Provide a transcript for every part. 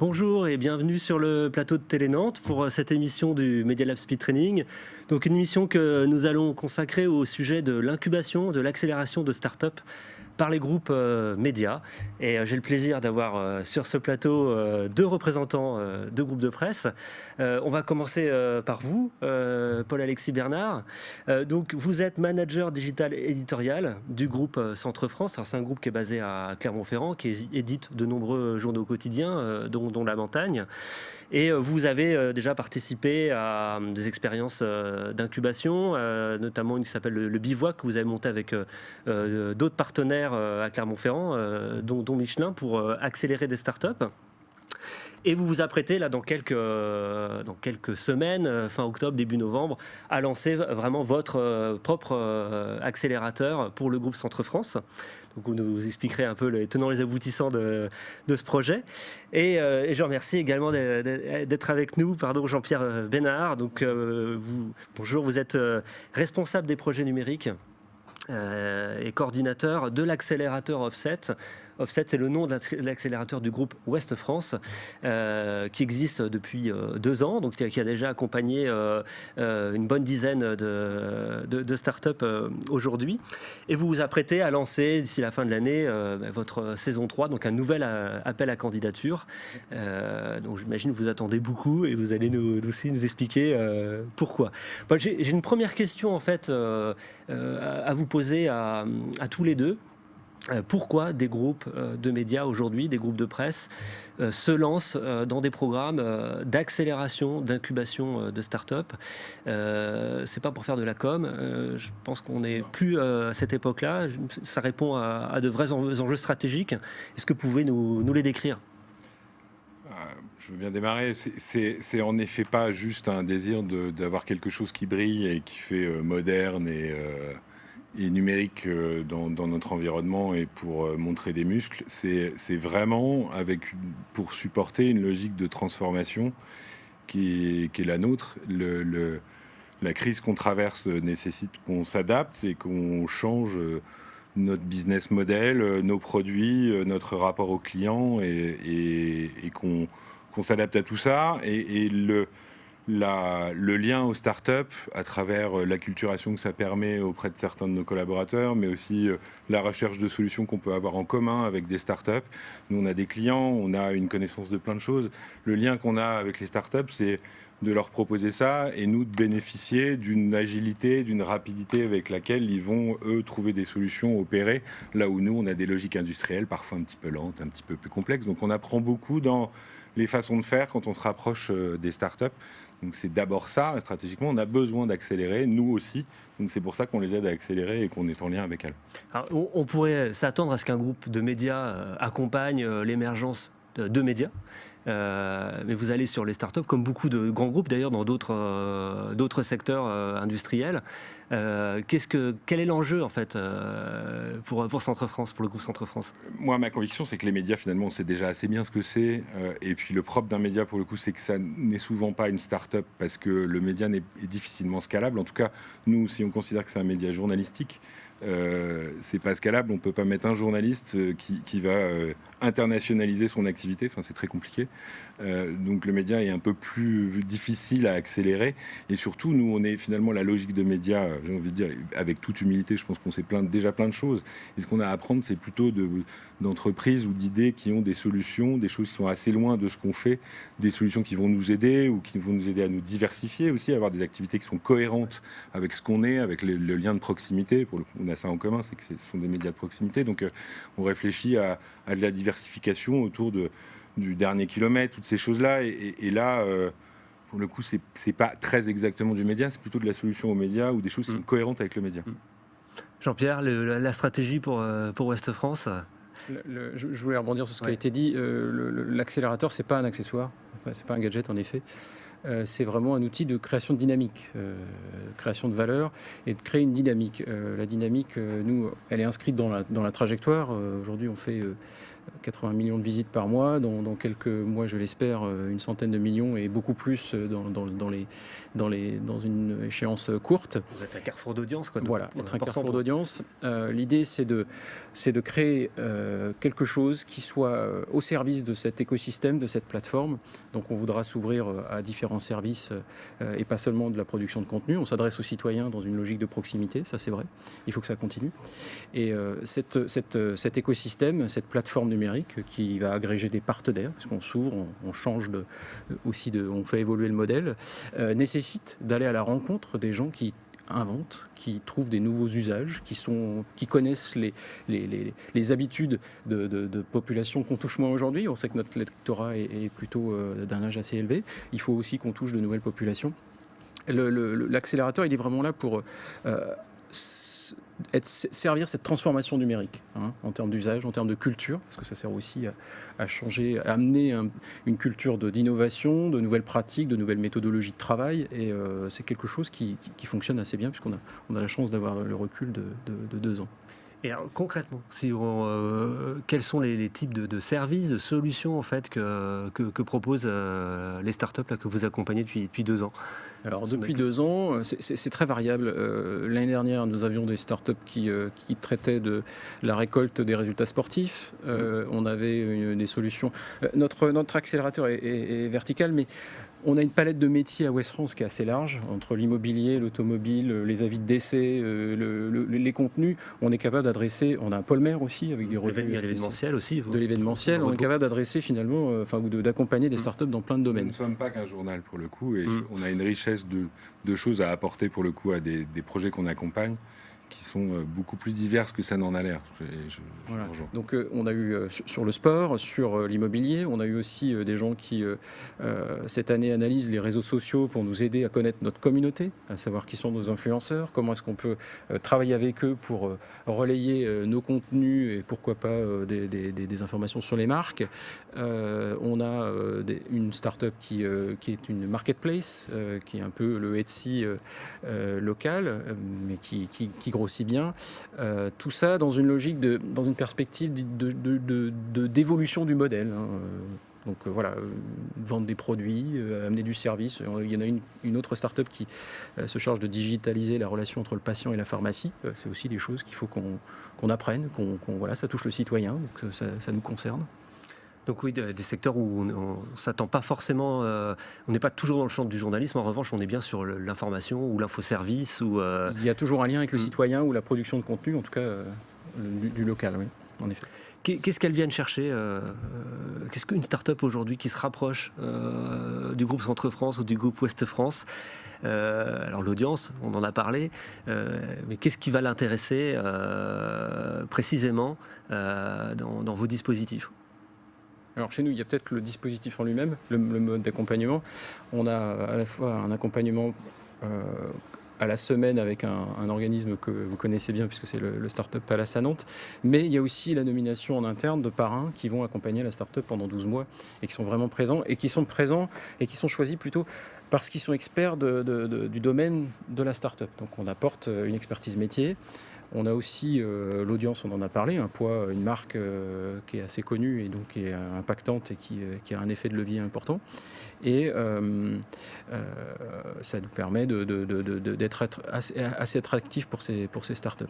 Bonjour et bienvenue sur le plateau de Télé Nantes pour cette émission du Media Lab Speed Training. Donc une émission que nous allons consacrer au sujet de l'incubation, de l'accélération de start-up par les groupes médias. Et j'ai le plaisir d'avoir sur ce plateau deux représentants de groupes de presse. On va commencer par vous, Paul-Alexis Bernard. Donc vous êtes manager digital éditorial du groupe Centre France. Alors, c'est un groupe qui est basé à Clermont-Ferrand, qui édite de nombreux journaux quotidiens, dont La Montagne. Et vous avez déjà participé à des expériences d'incubation, notamment une qui s'appelle le Bivouac, que vous avez monté avec d'autres partenaires à Clermont-Ferrand, dont Michelin, pour accélérer des startups. Et vous vous apprêtez là dans quelques semaines, fin octobre, début novembre, à lancer vraiment votre propre accélérateur pour le groupe Centre France. Donc vous nous expliquerez un peu les tenants et les aboutissants de ce projet. Et je remercie également d'être avec nous, Jean-Pierre Bénard. Donc bonjour, vous êtes responsable des projets numériques et coordinateur de l'accélérateur Offset. Offset, c'est le nom de l'accélérateur du groupe Ouest France, qui existe depuis 2 ans, donc qui a déjà accompagné une bonne dizaine de startups aujourd'hui. Et vous vous apprêtez à lancer d'ici la fin de l'année votre saison 3, donc un nouvel appel à candidature. Donc j'imagine que vous attendez beaucoup et vous allez aussi nous expliquer pourquoi. Bon, j'ai une première question en fait à vous poser à tous les deux. Pourquoi des groupes de médias aujourd'hui, des groupes de presse, se lancent dans des programmes d'accélération, d'incubation de start-up. C'est pas pour faire de la com. Je pense qu'on n'est plus à cette époque-là. Ça répond à de vrais enjeux stratégiques. Est-ce que vous pouvez nous les décrire ? Je veux bien démarrer. C'est en effet pas juste un désir d'avoir quelque chose qui brille et qui fait moderne et numérique dans notre environnement et pour montrer des muscles. C'est vraiment pour supporter une logique de transformation qui est la nôtre. La crise qu'on traverse nécessite qu'on s'adapte et qu'on change notre business model, nos produits, notre rapport aux clients et qu'on s'adapte à tout ça. Et le lien aux startups à travers l'acculturation que ça permet auprès de certains de nos collaborateurs, mais aussi la recherche de solutions qu'on peut avoir en commun avec des startups. Nous, on a des clients, on a une connaissance de plein de choses. Le lien qu'on a avec les startups, c'est de leur proposer ça et nous de bénéficier d'une agilité, d'une rapidité avec laquelle ils vont, eux, trouver des solutions opérées, là où nous, on a des logiques industrielles parfois un petit peu lentes, un petit peu plus complexes. Donc on apprend beaucoup dans les façons de faire quand on se rapproche des startups. Donc c'est d'abord ça, stratégiquement, on a besoin d'accélérer, nous aussi. Donc c'est pour ça qu'on les aide à accélérer et qu'on est en lien avec elles. Alors, on pourrait s'attendre à ce qu'un groupe de médias accompagne l'émergence de médias. Mais vous allez sur les startups, comme beaucoup de grands groupes d'ailleurs dans d'autres secteurs industriels. Quel est l'enjeu en fait pour Centre France, pour le groupe Centre France ? Moi, ma conviction, c'est que les médias, finalement, on sait déjà assez bien ce que c'est. Et puis le propre d'un média, pour le coup, c'est que ça n'est souvent pas une start-up parce que le média est difficilement scalable. En tout cas, nous, si on considère que c'est un média journalistique, c'est pas scalable. On peut pas mettre un journaliste qui va internationaliser son activité. Enfin, c'est très compliqué. Donc le média est un peu plus difficile à accélérer. Et surtout, nous, on est finalement la logique de médias, j'ai envie de dire, avec toute humilité, je pense qu'on sait déjà plein de choses. Et ce qu'on a à apprendre, c'est plutôt d'entreprises ou d'idées qui ont des solutions, des choses qui sont assez loin de ce qu'on fait, des solutions qui vont nous aider ou qui vont nous aider à nous diversifier aussi, à avoir des activités qui sont cohérentes avec ce qu'on est, avec le lien de proximité. Pour le coup, on a ça en commun, c'est que ce sont des médias de proximité. Donc on réfléchit à de la diversification autour du dernier kilomètre, toutes ces choses-là. Et là, pour le coup, c'est pas très exactement du média, c'est plutôt de la solution aux médias ou des choses qui sont cohérentes avec le média. Jean-Pierre, la stratégie pour Ouest France ? Je voulais rebondir sur ce qui a été dit. L'accélérateur, c'est pas un accessoire, c'est pas un gadget en effet. C'est vraiment un outil de création de dynamique, création de valeur et de créer une dynamique. La dynamique, nous, elle est inscrite dans la trajectoire. Aujourd'hui, on fait 80 millions de visites par mois, dans quelques mois, je l'espère, une centaine de millions et beaucoup plus dans une échéance courte. Vous êtes un carrefour d'audience, quoi. Voilà, être un carrefour d'audience. L'idée, c'est de créer quelque chose qui soit au service de cet écosystème, de cette plateforme. Donc on voudra s'ouvrir à différents services et pas seulement de la production de contenu. On s'adresse aux citoyens dans une logique de proximité, ça c'est vrai. Il faut que ça continue. Et cet écosystème, cette plateforme numérique qui va agréger des partenaires, parce qu'on s'ouvre, on change on fait évoluer le modèle, nécessite d'aller à la rencontre des gens qui inventent, qui trouvent des nouveaux usages, qui connaissent les habitudes de population qu'on touche moins aujourd'hui. On sait que notre lectorat est plutôt d'un âge assez élevé. Il faut aussi qu'on touche de nouvelles populations. L'accélérateur, il est vraiment là pour servir cette transformation numérique, en termes d'usage, en termes de culture, parce que ça sert aussi à changer, à amener une culture d'innovation, de nouvelles pratiques, de nouvelles méthodologies de travail, et c'est quelque chose qui fonctionne assez bien, puisqu'on a la chance d'avoir le recul de 2 ans. Et alors, concrètement, quels sont les types de services, de solutions en fait que proposent les startups là, que vous accompagnez depuis 2 ans? Alors depuis 2 ans, c'est très variable. L'année dernière, nous avions des startups qui traitaient de la récolte des résultats sportifs. On avait des solutions. Notre accélérateur est vertical, mais on a une palette de métiers à Ouest France qui est assez large, entre l'immobilier, l'automobile, les avis de décès, les contenus. On est capable d'adresser, on a un Polmer aussi, avec des revenus. Il y a l'événementiel aussi. De l'événementiel, on est capable d'adresser finalement, ou d'accompagner des startups dans plein de domaines. Nous ne sommes pas qu'un journal pour le coup, et on a une richesse de choses à apporter pour le coup à des projets qu'on accompagne, qui sont beaucoup plus diverses que ça n'en a l'air. Voilà. Donc on a eu sur le sport, sur l'immobilier, on a eu aussi des gens qui cette année analysent les réseaux sociaux pour nous aider à connaître notre communauté, à savoir qui sont nos influenceurs, comment est-ce qu'on peut travailler avec eux pour relayer nos contenus et pourquoi pas des informations sur les marques. On a une start-up qui est une marketplace, qui est un peu le Etsy local, mais qui grossit bien. Tout ça dans une logique, dans une perspective d'évolution du modèle. Donc voilà, vendre des produits, amener du service. Il y en a une autre start-up qui se charge de digitaliser la relation entre le patient et la pharmacie. C'est aussi des choses qu'il faut qu'on apprenne, voilà, ça touche le citoyen, donc ça nous concerne. Donc oui, des secteurs où on ne s'attend pas forcément, on n'est pas toujours dans le champ du journalisme, en revanche on est bien sur l'information ou l'infoservice. Il y a toujours un lien avec le citoyen ou la production de contenu, en tout cas du local, oui, en effet. Qu'est-ce qu'elles viennent chercher Qu'est-ce qu'une start-up aujourd'hui qui se rapproche du groupe Centre France ou du groupe Ouest France, alors l'audience, on en a parlé, mais qu'est-ce qui va l'intéresser précisément dans vos dispositifs? Alors chez nous, il y a peut-être le dispositif en lui-même, le mode d'accompagnement. On a à la fois un accompagnement à la semaine avec un organisme que vous connaissez bien puisque c'est le Startup Palace à Nantes, mais il y a aussi la nomination en interne de parrains qui vont accompagner la startup pendant 12 mois et qui sont vraiment présents et qui sont choisis plutôt parce qu'ils sont experts du domaine de la startup. Donc on apporte une expertise métier. On a aussi l'audience, on en a parlé, un poids, une marque qui est assez connue et donc qui est impactante et qui a un effet de levier important. Et ça nous permet d'être assez attractif pour ces startups.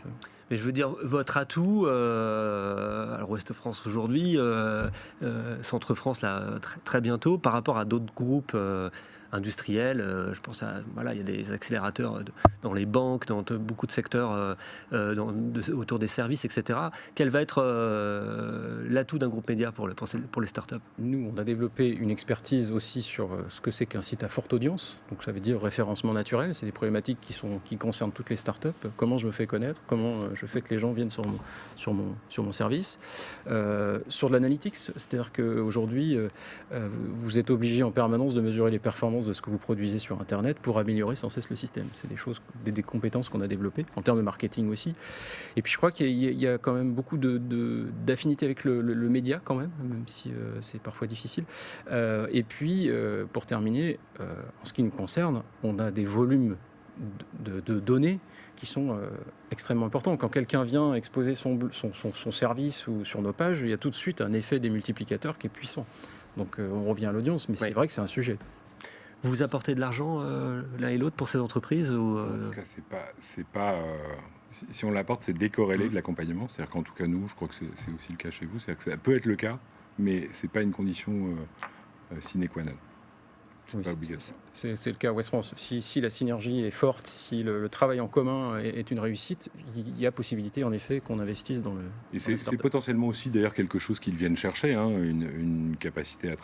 Mais je veux dire, votre atout, alors Ouest France aujourd'hui, Centre France là, très bientôt, par rapport à d'autres groupes industriels, je pense il y a des accélérateurs dans les banques, dans beaucoup de secteurs autour des services, etc. Quel va être l'atout d'un groupe média pour les startups? Nous, on a développé une expertise aussi sur ce que c'est qu'un site à forte audience. Donc ça veut dire référencement naturel. C'est des problématiques qui concernent toutes les startups. Comment je me fais connaître? Comment je fais que les gens viennent sur mon service? Sur de l'analytics, c'est-à-dire qu'aujourd'hui, vous êtes obligé en permanence de mesurer les performances de ce que vous produisez sur Internet pour améliorer sans cesse le système. C'est des compétences qu'on a développées, en termes de marketing aussi. Et puis je crois qu'il y a quand même beaucoup d'affinité avec le média quand même si c'est parfois difficile. Et puis, pour terminer, en ce qui nous concerne, on a des volumes de données qui sont extrêmement importants. Quand quelqu'un vient exposer son service ou sur nos pages, il y a tout de suite un effet démultiplicateur qui est puissant. Donc on revient à l'audience, mais c'est vrai que c'est un sujet. Vous apportez de l'argent l'un et l'autre pour ces entreprises ou En tout cas, c'est pas si on l'apporte, c'est décorrélé de l'accompagnement. C'est-à-dire qu'en tout cas, nous, je crois que c'est aussi le cas chez vous. C'est-à-dire que ça peut être le cas, mais c'est pas une condition sine qua non. Oui, c'est le cas à West France. Si la synergie est forte, si le travail en commun est une réussite, il y a possibilité en effet qu'on investisse dans le. Et c'est potentiellement aussi d'ailleurs quelque chose qu'ils viennent chercher, hein, une capacité à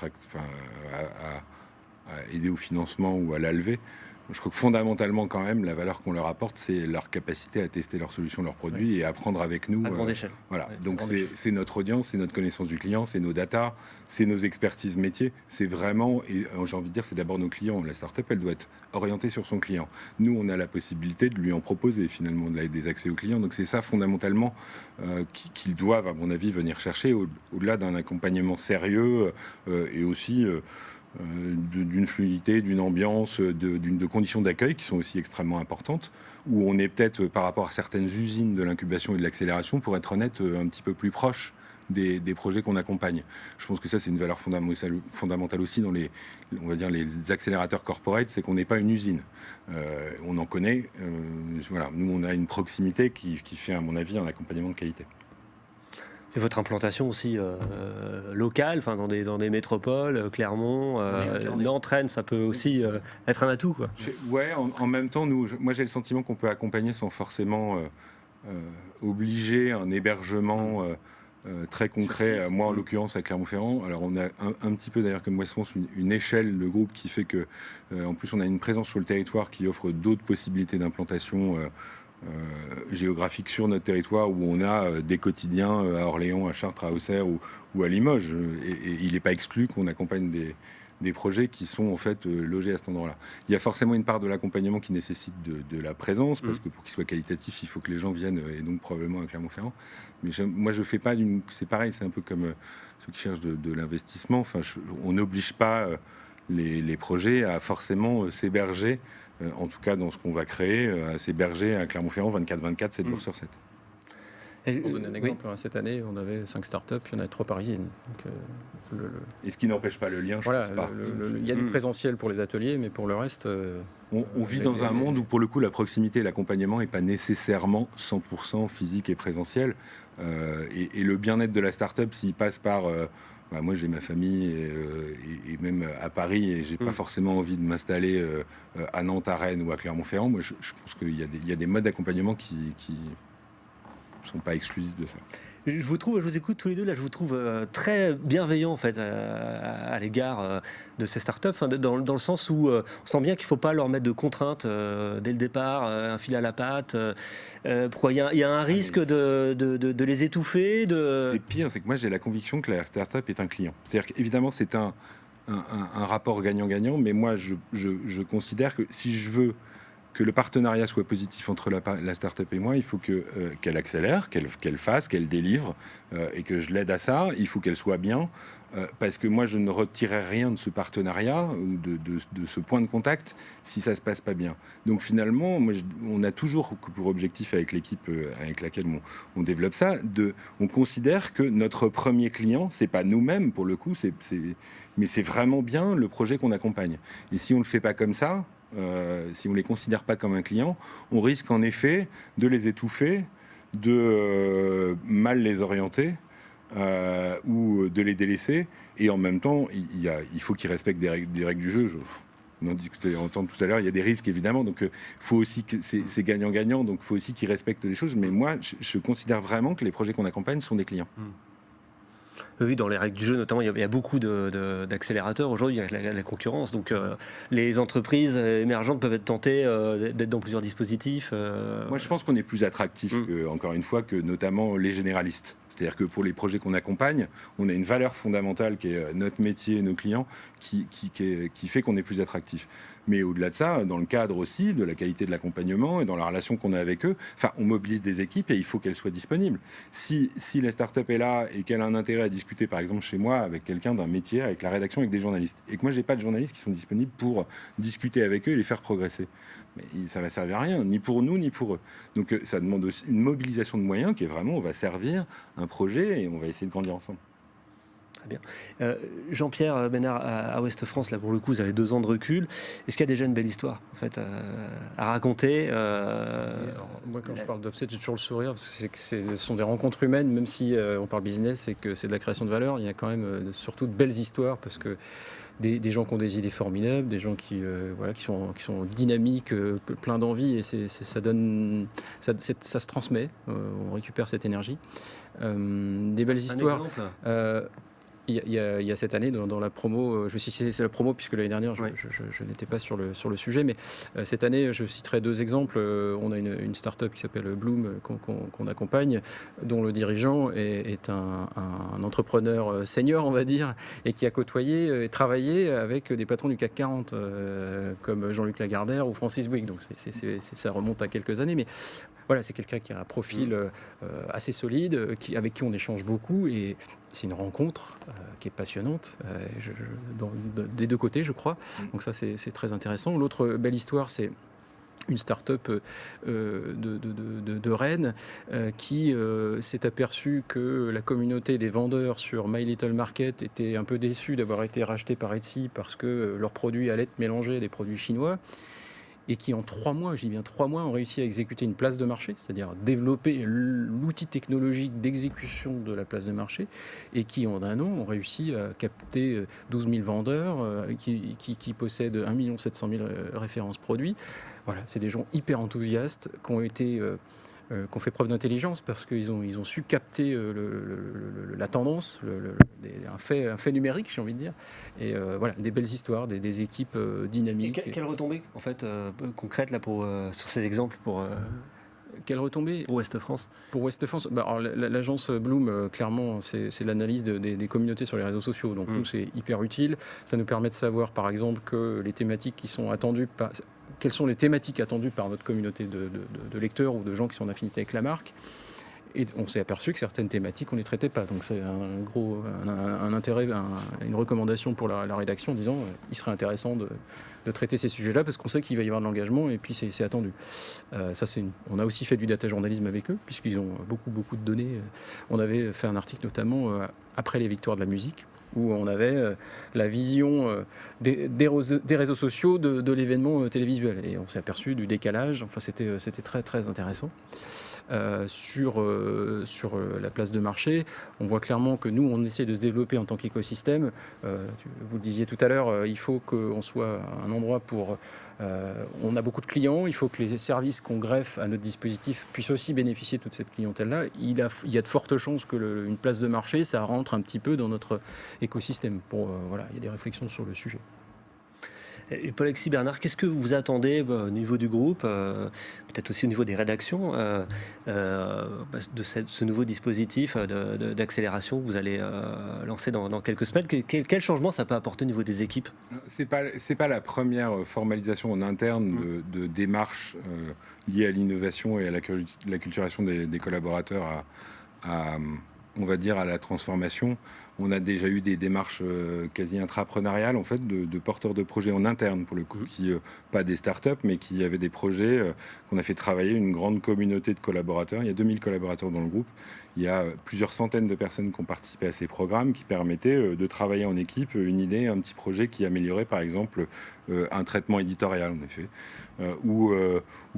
aider au financement ou à la levée. Je crois que fondamentalement, quand même, la valeur qu'on leur apporte, c'est leur capacité à tester leurs solutions, leurs produits et à apprendre avec nous. À grande échelle. Voilà. Donc c'est notre audience, c'est notre connaissance du client, c'est nos data, c'est nos expertises métiers. C'est vraiment, et j'ai envie de dire, c'est d'abord nos clients. La startup, elle doit être orientée sur son client. Nous, on a la possibilité de lui en proposer finalement des accès aux clients. Donc c'est ça fondamentalement qu'ils doivent, à mon avis, venir chercher au-delà d'un accompagnement sérieux et aussi. D'une fluidité, d'une ambiance, de conditions d'accueil qui sont aussi extrêmement importantes, où on est peut-être, par rapport à certaines usines de l'incubation et de l'accélération, pour être honnête, un petit peu plus proche des projets qu'on accompagne. Je pense que ça, c'est une valeur fondamentale aussi dans on va dire, les accélérateurs corporate, c'est qu'on n'est pas une usine. On en connaît. Voilà. Nous, on a une proximité qui fait, à mon avis, un accompagnement de qualité. Et votre implantation aussi locale, enfin dans des métropoles, Clermont, Nantes, Rennes, ça peut aussi être un atout, quoi. Ouais, en même temps, moi j'ai le sentiment qu'on peut accompagner sans forcément obliger un hébergement très concret. Moi, en l'occurrence, à Clermont-Ferrand. Alors, on a un petit peu d'ailleurs comme West France une échelle de groupe qui fait que, en plus, on a une présence sur le territoire qui offre d'autres possibilités d'implantation. Géographique sur notre territoire où on a des quotidiens à Orléans, à Chartres, à Auxerre ou à Limoges. Et il n'est pas exclu qu'on accompagne des projets qui sont en fait logés à cet endroit-là. Il y a forcément une part de l'accompagnement qui nécessite de la présence, parce que pour qu'il soit qualitatif, il faut que les gens viennent, et donc probablement à Clermont-Ferrand. Mais moi, je fais pas c'est pareil, c'est un peu comme ceux qui cherchent de l'investissement. Enfin, on n'oblige pas les projets à forcément s'héberger. En tout cas, dans ce qu'on va créer, c'est berger à Clermont-Ferrand 24/24, 7 jours sur 7. Pour donner un exemple, cette année, on avait 5 startups, il y en a 3 parisiennes. Donc, et ce qui n'empêche pas le lien, je pense pas. Il y a du présentiel pour les ateliers, mais pour le reste... On vit dans un monde où, pour le coup, la proximité et l'accompagnement n'est pas nécessairement 100% physique et présentiel. Et le bien-être de la startup, s'il passe par... moi, j'ai ma famille et même à Paris, et j'ai pas forcément envie de m'installer à Nantes, à Rennes ou à Clermont-Ferrand. Moi, je pense qu'il y a des modes d'accompagnement qui sont pas exclusifs de ça. Je vous écoute tous les deux là, je vous trouve très bienveillant en fait à l'égard de ces startups, dans le sens où on sent bien qu'il ne faut pas leur mettre de contraintes dès le départ, un fil à la patte. Pourquoi il y a un risque de les étouffer. C'est pire, c'est que moi j'ai la conviction que la startup est un client. C'est-à-dire qu'évidemment c'est un rapport gagnant-gagnant, mais moi je considère que si je veux que le partenariat soit positif entre la start-up et moi, il faut qu'elle accélère, qu'elle fasse, qu'elle délivre, et que je l'aide à ça. Il faut qu'elle soit bien, parce que moi, je ne retirerai rien de ce partenariat ou de ce point de contact si ça ne se passe pas bien. Donc finalement, on a toujours pour objectif avec l'équipe avec laquelle on développe ça, on considère que notre premier client, c'est pas nous-mêmes pour le coup, mais c'est vraiment bien le projet qu'on accompagne. Et si on ne le fait pas comme ça, si on ne les considère pas comme un client, on risque en effet de les étouffer, de mal les orienter ou de les délaisser. Et en même temps, il faut qu'ils respectent des règles du jeu. On en discutait ensemble tout à l'heure, il y a des risques évidemment, donc faut aussi que c'est gagnant-gagnant, donc il faut aussi qu'ils respectent les choses. Mais moi, je considère vraiment que les projets qu'on accompagne sont des clients. Oui, dans les règles du jeu, notamment, il y a beaucoup d'accélérateurs aujourd'hui avec la concurrence. Donc, les entreprises émergentes peuvent être tentées d'être dans plusieurs dispositifs. Moi, je pense qu'on est plus attractif, encore une fois, que notamment les généralistes. C'est-à-dire que pour les projets qu'on accompagne, on a une valeur fondamentale qui est notre métier et nos clients qui fait qu'on est plus attractif. Mais au-delà de ça, dans le cadre aussi de la qualité de l'accompagnement et dans la relation qu'on a avec eux, on mobilise des équipes et il faut qu'elles soient disponibles. Si la start-up est là et qu'elle a un intérêt à discuter discuter par exemple chez moi avec quelqu'un d'un métier, avec la rédaction, avec des journalistes, et que moi j'ai pas de journalistes qui sont disponibles pour discuter avec eux et les faire progresser, mais ça va servir à rien, ni pour nous ni pour eux. Donc ça demande aussi une mobilisation de moyens qui est vraiment, on va servir un projet et on va essayer de grandir ensemble. Très bien. Jean-Pierre Bénard, à Ouest France, là pour le coup, vous avez 2 ans de recul. Est-ce qu'il y a déjà une belle histoire en fait, à raconter Alors, moi, quand je parle d'offset, j'ai toujours le sourire, parce que ce sont des rencontres humaines, même si on parle business et que c'est de la création de valeur, il y a quand même surtout de belles histoires, parce que des gens qui ont des idées formidables, des gens qui sont dynamiques, plein d'envie, et ça se transmet, on récupère cette énergie. Des belles histoires. Un exemple Il y a cette année dans la promo, je cite c'est la promo puisque l'année dernière je n'étais pas sur le sujet, mais cette année je citerai 2 exemples. On a une start-up qui s'appelle Bloom qu'on accompagne, dont le dirigeant est un entrepreneur senior, on va dire, et qui a côtoyé et travaillé avec des patrons du CAC 40 comme Jean-Luc Lagardère ou Francis Bouygues. Donc ça remonte à quelques années, mais voilà, c'est quelqu'un qui a un profil assez solide, avec qui on échange beaucoup, et c'est une rencontre qui est passionnante des 2 côtés, je crois. Donc ça, c'est très intéressant. L'autre belle histoire, c'est une start-up de Rennes qui s'est aperçue que la communauté des vendeurs sur My Little Market était un peu déçue d'avoir été rachetée par Etsy parce que leurs produits allaient être mélangés à des produits chinois, et qui en 3 mois, je dis bien 3 mois, ont réussi à exécuter une place de marché, c'est-à-dire développer l'outil technologique d'exécution de la place de marché, et qui en 1 an ont réussi à capter 12 000 vendeurs qui possèdent 1 700 000 références produits. Voilà, c'est des gens hyper enthousiastes qui ont fait preuve d'intelligence, parce qu'ils ont su capter la tendance, un fait numérique, j'ai envie de dire. Et voilà, des belles histoires, des équipes dynamiques. Et quelle retombée en fait concrète là sur ces exemples Quelle retombée pour Ouest France? Pour Ouest France, alors, l'agence Bloom, clairement, c'est l'analyse des communautés sur les réseaux sociaux. Donc nous, c'est hyper utile. Ça nous permet de savoir, par exemple, que les thématiques qui sont attendues quelles sont les thématiques attendues par notre communauté de lecteurs ou de gens qui sont en affinité avec la marque. Et on s'est aperçu que certaines thématiques, on ne les traitait pas. Donc c'est un intérêt, une recommandation pour la rédaction en disant il serait intéressant de traiter ces sujets-là, parce qu'on sait qu'il va y avoir de l'engagement, et puis c'est attendu. On a aussi fait du data journalisme avec eux, puisqu'ils ont beaucoup de données. On avait fait un article notamment après les victoires de la musique, où on avait la vision des réseaux sociaux de l'événement télévisuel. Et on s'est aperçu du décalage. Enfin, c'était très, très intéressant. Sur la place de marché, on voit clairement que nous, on essaie de se développer en tant qu'écosystème. Vous le disiez tout à l'heure, il faut qu'on soit un endroit pour... on a beaucoup de clients, il faut que les services qu'on greffe à notre dispositif puissent aussi bénéficier de toute cette clientèle-là. Il y a de fortes chances que une place de marché, ça rentre un petit peu dans notre écosystème. Voilà, il y a des réflexions sur le sujet. Et Paul-Alexis Bernard, qu'est-ce que vous attendez au niveau du groupe, peut-être aussi au niveau des rédactions, de ce nouveau dispositif d'accélération que vous allez lancer dans quelques semaines? Quel changement ça peut apporter au niveau des équipes? C'est pas la première formalisation en interne de démarches liées à l'innovation et à l'acculturation des collaborateurs on va dire, à la transformation. On a déjà eu des démarches quasi intrapreneuriales, en fait, de porteurs de projets en interne, pour le coup, qui, pas des startups, mais qui avaient des projets qu'on a fait travailler une grande communauté de collaborateurs. Il y a 2000 collaborateurs dans le groupe. Il y a plusieurs centaines de personnes qui ont participé à ces programmes, qui permettaient de travailler en équipe une idée, un petit projet qui améliorait, par exemple, un traitement éditorial, en effet, ou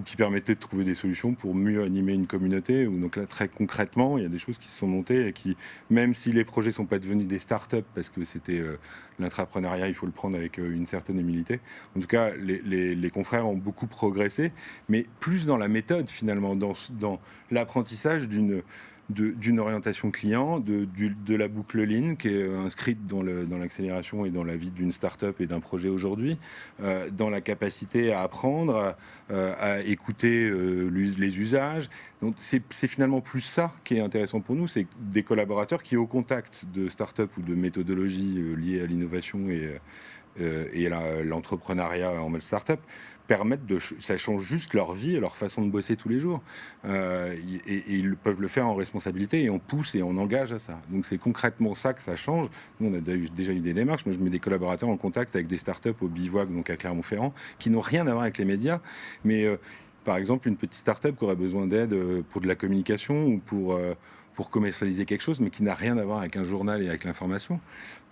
qui permettait de trouver des solutions pour mieux animer une communauté. Donc là, très concrètement, il y a des choses qui se sont montées et qui, même si les projets ne sont pas devenus des startups, parce que c'était l'intrapreneuriat, il faut le prendre avec une certaine humilité. En tout cas, les confrères ont beaucoup progressé, mais plus dans la méthode, finalement, dans l'apprentissage d'une orientation client, de la boucle Lean qui est inscrite dans l'accélération et dans la vie d'une start-up et d'un projet aujourd'hui, dans la capacité à apprendre, à écouter les usages. Donc c'est finalement plus ça qui est intéressant pour nous, c'est des collaborateurs qui, au contact de start-up ou de méthodologies liées à l'innovation et à l'entrepreneuriat en mode start-up, permettent ça change juste leur vie et leur façon de bosser tous les jours. Et ils peuvent le faire en responsabilité et on pousse et on engage à ça. Donc c'est concrètement ça que ça change. Nous, on a déjà eu des démarches. Moi, je mets des collaborateurs en contact avec des startups au Bivouac, donc à Clermont-Ferrand, qui n'ont rien à voir avec les médias. Mais par exemple, une petite start-up qui aurait besoin d'aide pour de la communication ou pour commercialiser quelque chose, mais qui n'a rien à voir avec un journal et avec l'information,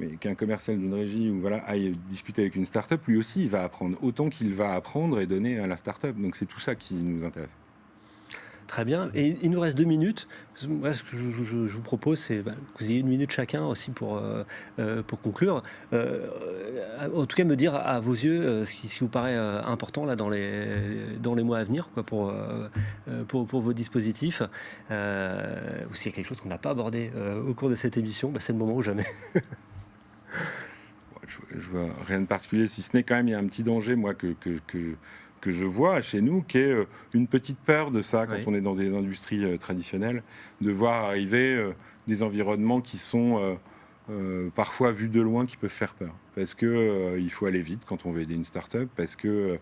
mais qu'un commercial d'une régie ou voilà, aille discuter avec une start-up, lui aussi, il va apprendre autant qu'il va apprendre et donner à la start-up. Donc c'est tout ça qui nous intéresse. Très bien. Et il nous reste 2 minutes. Moi, ce que je vous propose, c'est que vous ayez 1 minute chacun aussi pour conclure. En tout cas, me dire à vos yeux ce qui vous paraît important là, dans les mois à venir quoi, pour vos dispositifs. Ou s'il y a quelque chose qu'on n'a pas abordé au cours de cette émission, c'est le moment ou jamais. Je vois rien de particulier, si ce n'est quand même, il y a un petit danger, moi, que je vois chez nous, qui est une petite peur de ça, quand on est dans des industries traditionnelles, de voir arriver des environnements qui sont parfois vus de loin, qui peuvent faire peur. Parce qu'il faut aller vite quand on veut aider une start-up, parce que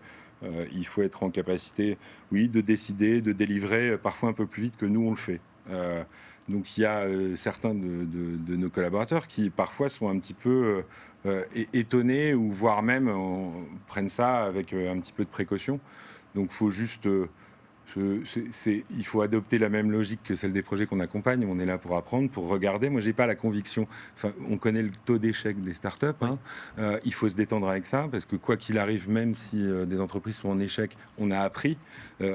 il faut être en capacité, oui, de décider, de délivrer parfois un peu plus vite que nous, on le fait. Donc il y a certains de nos collaborateurs qui parfois sont un petit peu étonnés ou voire même prennent ça avec un petit peu de précaution. Donc il faut juste, il faut adopter la même logique que celle des projets qu'on accompagne. On est là pour apprendre, pour regarder. Moi, j'ai pas la conviction. Enfin, on connaît le taux d'échec des startups. Hein. Il faut se détendre avec ça parce que quoi qu'il arrive, même si des entreprises sont en échec, on a appris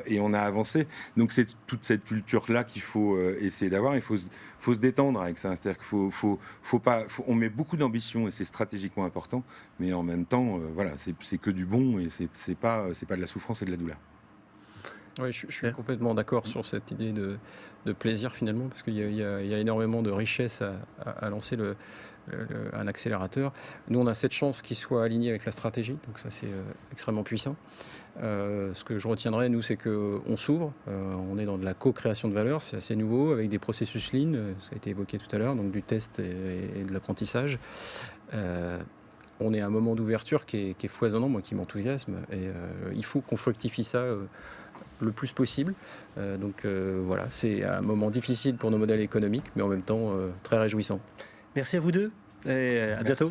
et on a avancé. Donc c'est toute cette culture-là qu'il faut essayer d'avoir. Il faut se détendre avec ça. C'est-à-dire qu'il on met beaucoup d'ambition et c'est stratégiquement important, mais en même temps, voilà, c'est que du bon et c'est pas de la souffrance et de la douleur. Oui, je suis complètement d'accord sur cette idée de plaisir finalement, parce qu'il y a énormément de richesse à lancer un accélérateur. Nous, on a cette chance qu'il soit aligné avec la stratégie, donc ça c'est extrêmement puissant. Ce que je retiendrai, nous, c'est qu'on s'ouvre, on est dans de la co-création de valeur, c'est assez nouveau, avec des processus lean, ça a été évoqué tout à l'heure, donc du test et de l'apprentissage. On est à un moment d'ouverture qui est foisonnant, moi qui m'enthousiasme, et il faut qu'on fructifie ça le plus possible. Donc voilà, c'est un moment difficile pour nos modèles économiques, mais en même temps très réjouissant. Merci à vous deux et à bientôt.